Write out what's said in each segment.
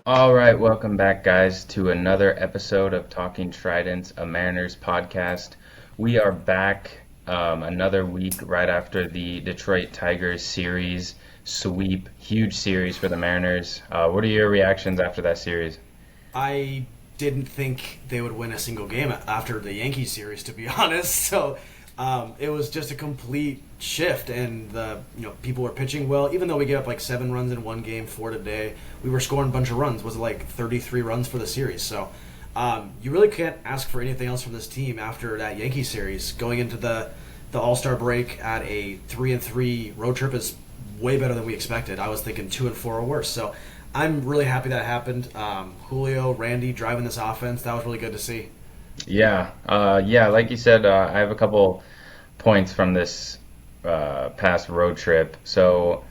All right, welcome back, guys, to another episode of Talking Tridents, a Mariners podcast. We are back another week right after the Detroit Tigers series sweep, huge series for the Mariners. What are your reactions after that series? I didn't think they would win a single game after the Yankees series, to be honest. It was just a complete shift, and the people were pitching well. Even though we gave up like 7 runs in one game, four today, we were scoring a bunch of runs. Was it like 33 runs for the series? You really can't ask for anything else from this team after that Yankee series. Going into the All Star break at a 3-3 road trip is way better than we expected. I was thinking 2-4 or worse. So I'm really happy that happened. Julio, Randy driving this offense, that was really good to see. Yeah, like you said, I have a couple points from this past road trip. So,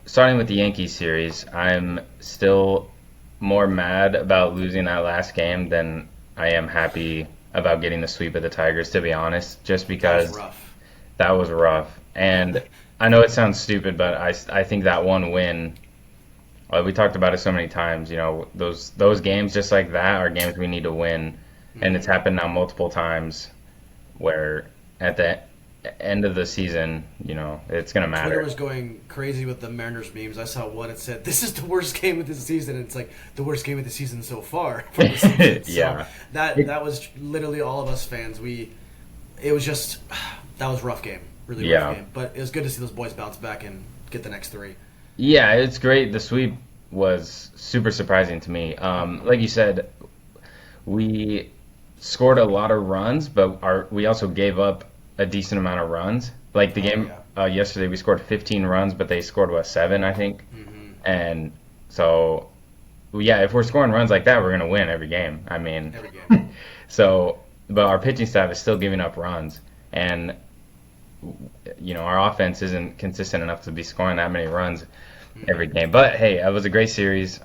starting with the Yankees series, I'm still more mad about losing that last game than I am happy about getting the sweep of the Tigers, to be honest, just That was because rough. that was rough. And I know it sounds stupid, but I think that one win, we talked about it so many times, those games just like that are games we need to win. And it's Hmm. happened now multiple times where at the end of the season, it's going to Twitter matter. was going crazy with the Mariners memes. I saw one that said, "This is the worst game of the season." And it's like the worst game of the season so far from the season. So Yeah. that It- that was literally all of us fans. It was just that was a rough game, really rough yeah. game. But it was good to see those boys bounce back and get the next three. Yeah, it's great. The sweep was super surprising to me. Like you said, we scored a lot of runs, but we also gave up a decent amount of runs. Like the Oh game yeah. yesterday, we scored 15 runs, but they scored what, seven, I think. Hmm. And so, yeah, if we're scoring runs like that, we're gonna win every game. I mean, Every game. so, but our pitching staff is still giving up runs, and our offense isn't consistent enough to be scoring that many runs every Hmm. game. But hey, it was a great series.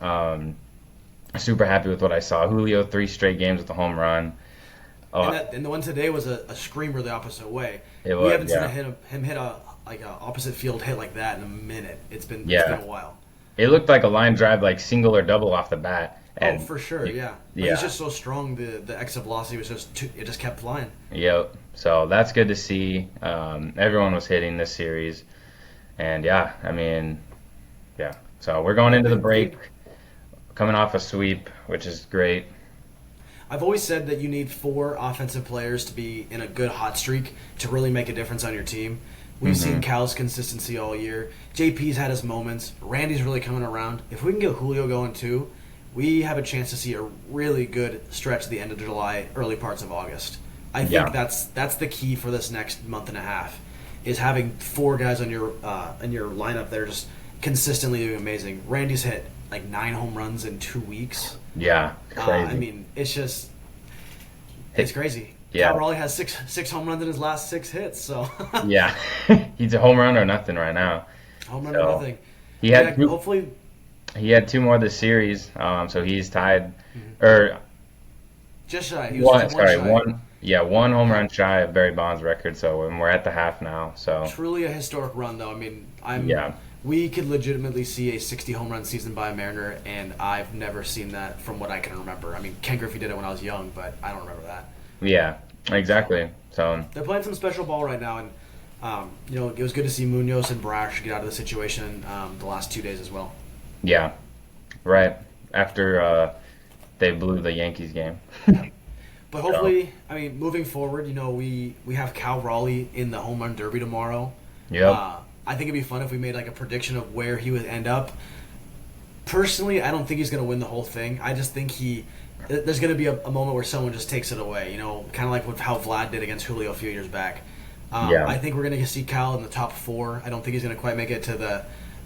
Super happy with what I saw. Julio, 3 straight games with a home run. And Uh, the one today was a screamer the opposite way. it We was, haven't seen yeah, him hit a opposite field hit like that in a minute. It's been yeah. a while. It looked like a line drive, like single or double off the bat, Oh, and for sure, yeah. But he's yeah, just so strong. The exit velocity was it just kept flying. yep. So that's good to see. Everyone was hitting this series, and yeah, I mean, yeah. So we're going Yeah, into the big, break, big. coming off a sweep, which is great. I've always said that you need four offensive players to be in a good hot streak to really make a difference on your team. We've Hmm. seen Cal's consistency all year. JP's had his moments. Randy's really coming around. If we can get Julio going too, we have a chance to see a really good stretch at the end of July, early parts of August. I think Yeah, that's the key for this next month and a half, is having four guys on your lineup that are just consistently doing amazing. Randy's hit like 9 home runs in 2 weeks. yeah, I crazy. mean, it's Hit- crazy. Cal Yeah, Raleigh has six home runs in his last 6 hits, so yeah. He's a home run or nothing right now. home run or So nothing. he Yeah, had two, hopefully. he had two more this series. So he's tied, Mhm. or Just shy. He was one. just one Sorry, shy. one. Yeah, one home Yeah, run shy of Barry Bonds' record. So and we're at the half now. So truly a historic run, though. I mean, yeah, we could legitimately see a 60 home run season by a Mariner, and I've never seen that from what I can remember. I mean, Ken Griffey did it when I was young, but I don't remember that. yeah, So exactly. So they're playing some special ball right now, and it was good to see Munoz and Brash get out of the situation the last 2 days as well. yeah, right after they blew the Yankees game. Yeah. But So hopefully, I mean, moving forward, we have Cal Raleigh in the home run derby tomorrow. yep, I think it'd be fun if we made like a prediction of where he would end up. Personally, I don't think he's going to win the whole thing. I just think there's going to be a moment where someone just takes it away. Kind of like with how Vlad did against Julio a few years back. yeah, I think we're going to see Cal in the top four. I don't think he's going to quite make it to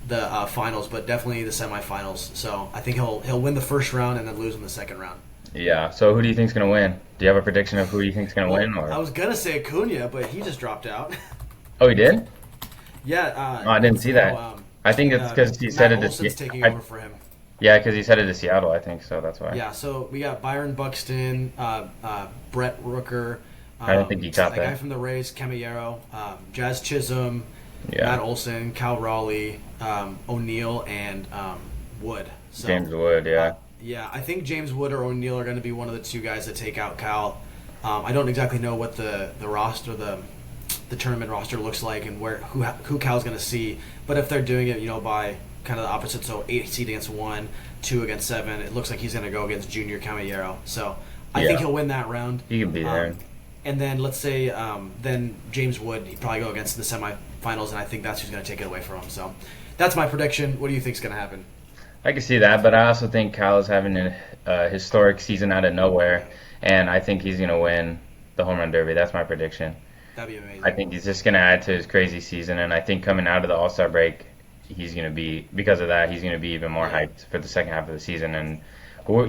the finals, but definitely the semifinals. So I think he'll win the first round and then lose in the second round. yeah. So who do you think's gonna win? Do you have a prediction of who you think's gonna Well, win? I Or was gonna say Acuna, but he just dropped out. oh, he did? Yeah, Oh, I didn't see that. I think it's because he's Matt headed to Olson's taking I, over for him. yeah, because he's headed to Seattle. I think so. That's why. Yeah, so we got Byron Buxton, Brett Rooker, I didn't think he caught that guy that. from the Rays, Camillero, Jazz Chisholm, Yeah. Matt Olson, Cal Raleigh, O'Neill, and Wood. So, James Wood, yeah. yeah, I think James Wood or O'Neal are going to be one of the two guys that take out Cal. I don't exactly know what the roster, the tournament roster looks like and who Cal's going to see. But if they're doing it, by kind of the opposite, so 8 seed against 1, 2 against 7, it looks like he's going to go against Junior Camillero. So I think he'll win that round. He can be there. And then let's say then James Wood, he'd probably go against the semifinals, and I think that's who's going to take it away from him. So that's my prediction. What do you think's going to happen? I can see that, but I also think Cal is having a historic season out of nowhere, and I think he's going to win the Home Run Derby. That's my prediction. That'd be amazing. I think he's just going to add to his crazy season, and I think coming out of the All-Star break, he's going to be, because of that, he's going to be even more hyped for the second half of the season. And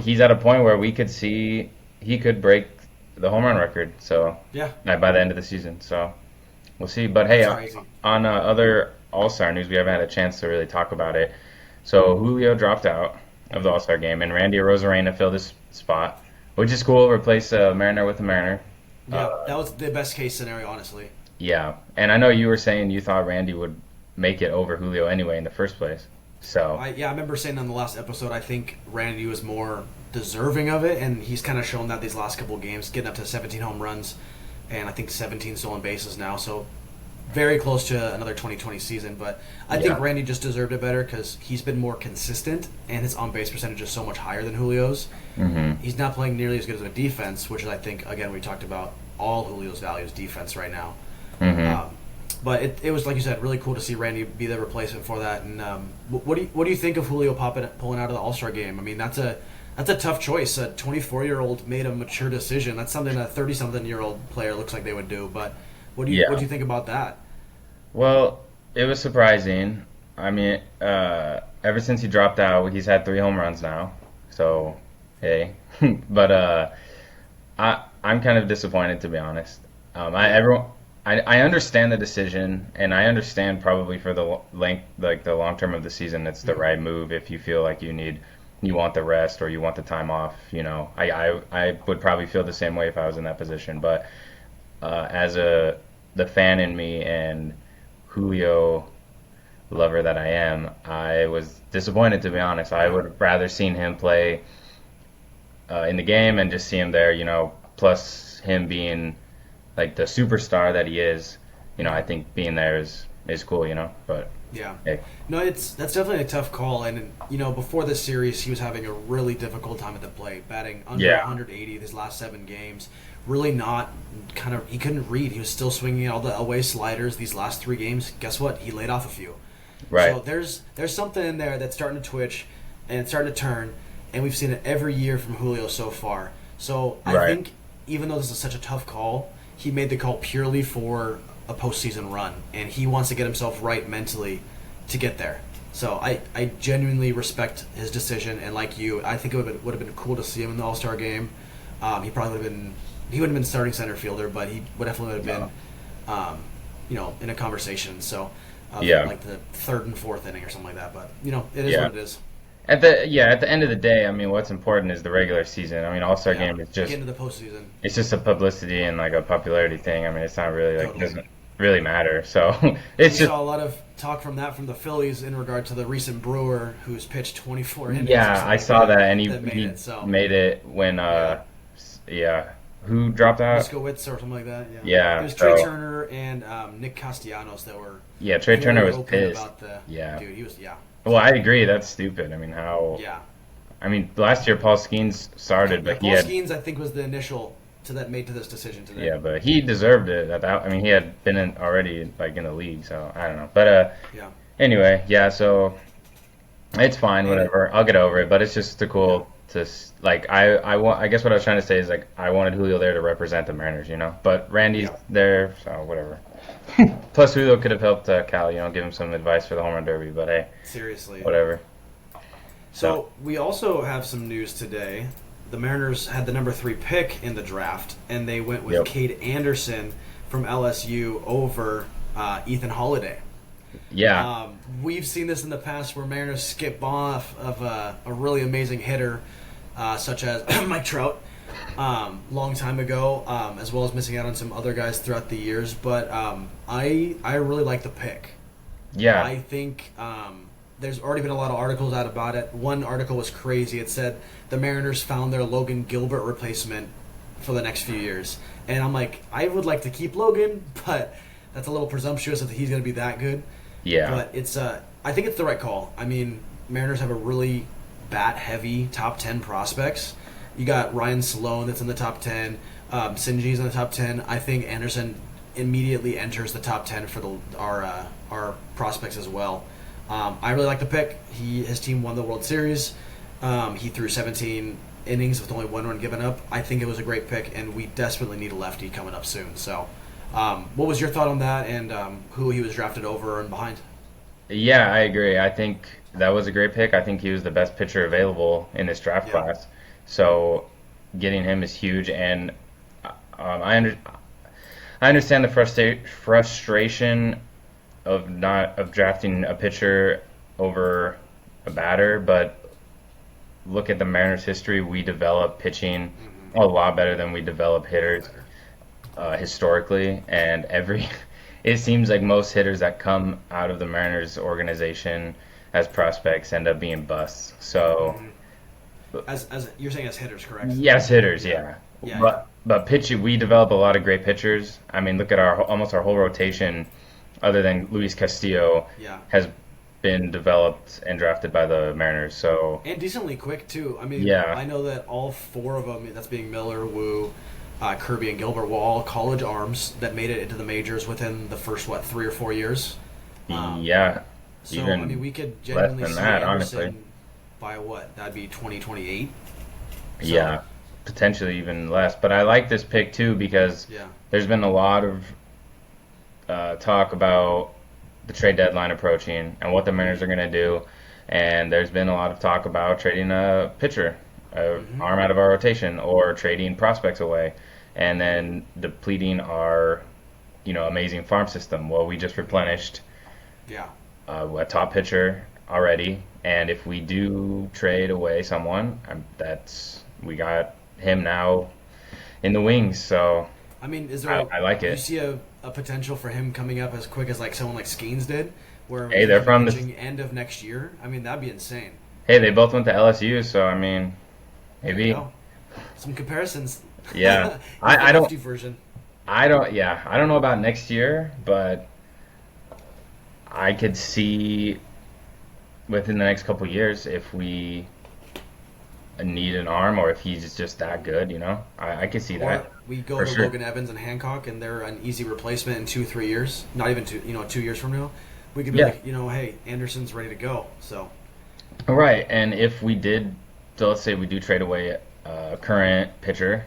he's at a point where we could see he could break the home run record. So by the end of the season. So we'll see. But hey, on other All-Star news, we haven't had a chance to really talk about it. So Julio dropped out of the All-Star game, and Randy Arozarena filled his spot, which is cool. Replace a Mariner with a Mariner. Yeah, that was the best case scenario, honestly. Yeah, and I know you were saying you thought Randy would make it over Julio anyway in the first place. So I remember saying on the last episode, I think Randy was more deserving of it, and he's kind of shown that these last couple of games, getting up to 17 home runs, and I think 17 stolen bases now. So very close to another 2020 season, but I think Randy just deserved it better because he's been more consistent, and his on-base percentage is so much higher than Julio's. Mm-hmm. He's not playing nearly as good as a defense, which is, I think, again, we talked about all Julio's value is defense right now. Mm-hmm. But it was, like you said, really cool to see Randy be the replacement for that. And what do you think of Julio pulling out of the All-Star game? I mean, that's a tough choice. A 24-year-old made a mature decision. That's something a 30-something-year-old player looks like they would do. But what do you think about that? Well, it was surprising. I mean, ever since he dropped out, he's had 3 home runs now. So, hey. But I'm kind of disappointed, to be honest. I understand the decision, and I understand probably for the the long term of the season, it's the right move if you feel like you want the rest or you want the time off. I would probably feel the same way if I was in that position. But as the fan in me and Julio lover that I am, I was disappointed, to be honest. I would have rather seen him play in the game and just see him there. Plus him being like the superstar that he is, I think being there is cool, but hey. No, that's definitely a tough call, and before this series he was having a really difficult time at the plate, batting under 180 his last 7 games, really not he couldn't read. He was still swinging all the away sliders these last 3 games. Guess what? He laid off a few. Right. So there's something in there that's starting to twitch and it's starting to turn, and we've seen it every year from Julio so far. So I think even though this is such a tough call, he made the call purely for a postseason run, and he wants to get himself right mentally to get there. So I genuinely respect his decision, and like you, I think it would have been cool to see him in the All-Star game. He probably wouldn't have been starting center fielder, but he would definitely have been, in a conversation. So like the 3rd and 4th inning or something like that. But it is what it is. At the end of the day, I mean, what's important is the regular season. I mean, All-Star game is just get into the postseason. It's just a publicity and like a popularity thing. I mean, it's not really it doesn't really matter. So it's we saw a lot of talk from the Phillies in regard to the recent Brewer who's pitched 24 innings. Yeah, I saw that, and he made it when who dropped out? Miskowitz or something like that. Yeah, it was Trey Turner and Nick Castellanos that were. Yeah, Trey Turner was pissed. Dude, he was Well, I agree. That's stupid. I mean, how? Yeah. I mean, last year Paul Skeens started, but Paul Skeens, I think, was the initial made to this decision today. Yeah, but he deserved it. I mean, he had been already in the league, so I don't know. But anyway, so it's fine. Whatever. I'll get over it. But it's just cool to I guess what I was trying to say is I wanted Julio there to represent the Mariners, But Randy's there, so whatever. Plus, Julio could have helped Cal, give him some advice for the Home Run Derby. But hey, seriously, whatever. So we also have some news today. The Mariners had the number 3 pick in the draft, and they went with Kade Anderson from LSU over Ethan Holiday. Yeah. We've seen this in the past where Mariners skip off of a really amazing hitter, such as Mike Trout, long time ago, as well as missing out on some other guys throughout the years. But I really like the pick. Yeah. I think there's already been a lot of articles out about it. One article was crazy. It said the Mariners found their Logan Gilbert replacement for the next few years. And I'm like, I would like to keep Logan, but that's a little presumptuous that he's going to be that good. Yeah. But it's I think it's the right call. I mean, Mariners have a really bat-heavy top 10 prospects. You got Ryan Sloan that's in the top 10. Sinji's in the top 10. I think Anderson immediately enters the top 10 for our prospects as well. I really like the pick. His team won the World Series. He threw 17 innings with only 1 run given up. I think it was a great pick, and we desperately need a lefty coming up soon. So, what was your thought on that, and who he was drafted over and behind? Yeah, I agree. I think that was a great pick. I think he was the best pitcher available in this draft Yeah. class. So getting him is huge, and I understand the frustration of drafting a pitcher over a batter, but look at the Mariners' history. We develop pitching a lot better than we develop hitters historically, and it seems like most hitters that come out of the Mariners organization as prospects end up being busts. So, As you're saying, as hitters, correct? yes, hitters, yeah. Yeah, But pitching, we develop a lot of great pitchers. I mean, look at almost our whole rotation, other than Luis Castillo, Yeah. has been developed and drafted by the Mariners. So, And decently quick, too. I mean, Yeah. I know that all 4 of them, that's being Miller, Wu, Kirby, and Gilbert, were all college arms that made it into the majors within the first, 3 or 4 years? yeah, So, even I mean, we could less genuinely than see that, Anderson honestly. by what? That'd be 2028? So, Yeah, potentially even less. But I like this pick too because Yeah. there's been a lot of talk about the trade deadline approaching and what the Mariners are going to do. And there's been a lot of talk about trading a pitcher, arm out of our rotation, or trading prospects away, and then depleting our, amazing farm system. Well, we just replenished Yeah. a top pitcher already, and if we do trade away someone, we got him now in the wings. So I mean, is there I like do you it. see a potential for him coming up as quick as like someone like Skeens did, where Hey, they're he's from the pitching end of next year? I mean, that'd be insane. Hey, they both went to LSU, so I mean, There you maybe. go. Some comparisons. Yeah. He's I, the I don't lefty version. I don't yeah, I don't know about next year, but I could see within the next couple years if we need an arm or if he's just that good. I could see Or that we go for to sure. Logan Evans and Hancock, and they're an easy replacement in 2-3 years. Not even 2 years from now. We could be Yeah. like, hey, Anderson's ready to go. So Right, and if we did, so let's say we do trade away a current pitcher,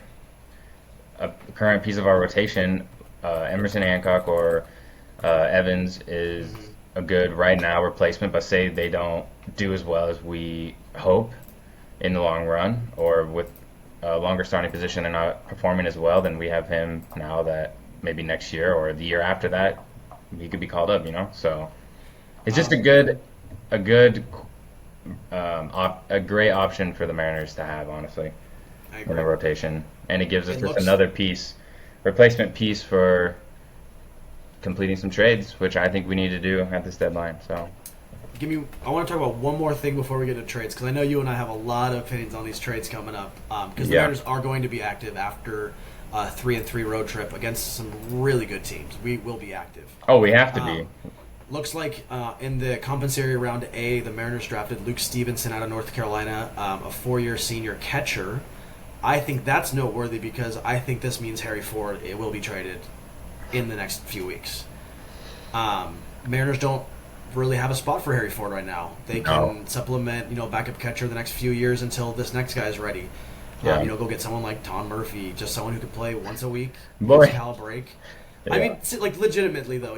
a current piece of our rotation, Emerson Hancock or Evans is a good right now replacement, but say they don't do as well as we hope in the long run, or with a longer starting position they're not performing as well, then we have him now that maybe next year or the year after that he could be called up. So it's just a good a great option for the Mariners to have, honestly, I in agree. the rotation, and it gives us It just looks- another replacement piece for completing some trades, which I think we need to do at this deadline. So I want to talk about one more thing before we get to trades, because I know you and I have a lot of opinions on these trades coming up. Because the Yeah. Mariners are going to be active after a 3-3 road trip against some really good teams. We will be active. we have to be. Looks like in the compensatory round A, the Mariners drafted Luke Stevenson out of North Carolina, a 4-year senior catcher. I think that's noteworthy because I think this means Harry Ford will be traded in the next few weeks. Mariners don't really have a spot for Harry Ford right now. They can No. supplement, backup catcher the next few years until this next guy is ready. Yeah. Go get someone like Tom Murphy, just someone who could play once a week, Boy. gives Cal a break. I Yeah. mean, like legitimately though,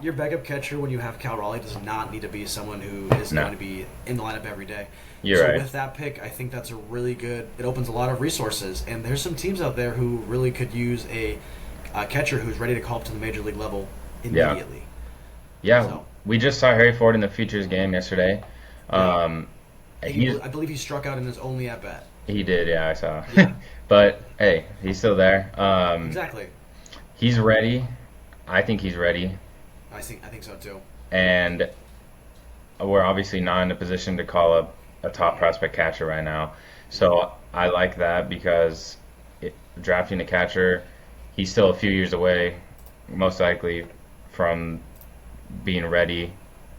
your backup catcher when you have Cal Raleigh does not need to be someone who is No. going to be in the lineup every day. You're so right. with that pick, I think that's a really good. It opens a lot of resources, and there's some teams out there who really could use a catcher who's ready to call up to the major league level immediately. Yeah, So- we just saw Harry Ford in the Futures game yesterday. He's I believe he struck out in his only at bat. He did, yeah, I saw. Yeah. But hey, he's still there. Exactly. He's ready. I think he's ready. I think so too. And we're obviously not in a position to call up a top prospect catcher right now. So I like that because drafting a catcher, he's still a few years away, most likely, from being ready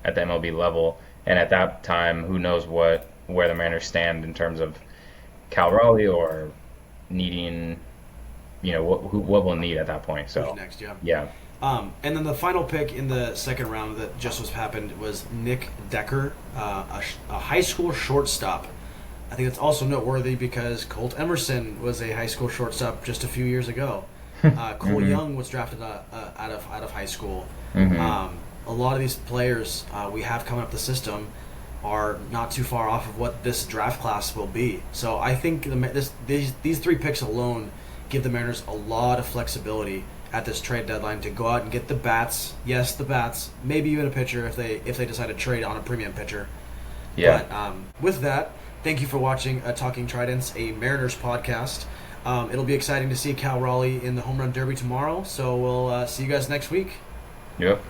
at the MLB level. And at that time, who knows where the Mariners stand in terms of Cal Raleigh or needing, what we'll need at that point. Who's So, next? Yeah. yeah. And then the final pick in the second round that just happened was Nick Decker, a high school shortstop. I think it's also noteworthy because Colt Emerson was a high school shortstop just a few years ago. Cole Young was drafted out of high school. A lot of these players we have coming up the system are not too far off of what this draft class will be. So I think these three picks alone give the Mariners a lot of flexibility at this trade deadline to go out and get the bats. Yes, the bats. Maybe even a pitcher if they decide to trade on a premium pitcher. Yeah. But with that, thank you for watching Talking Tridents, a Mariners podcast. It'll be exciting to see Cal Raleigh in the Home Run Derby tomorrow. So we'll see you guys next week. Yep.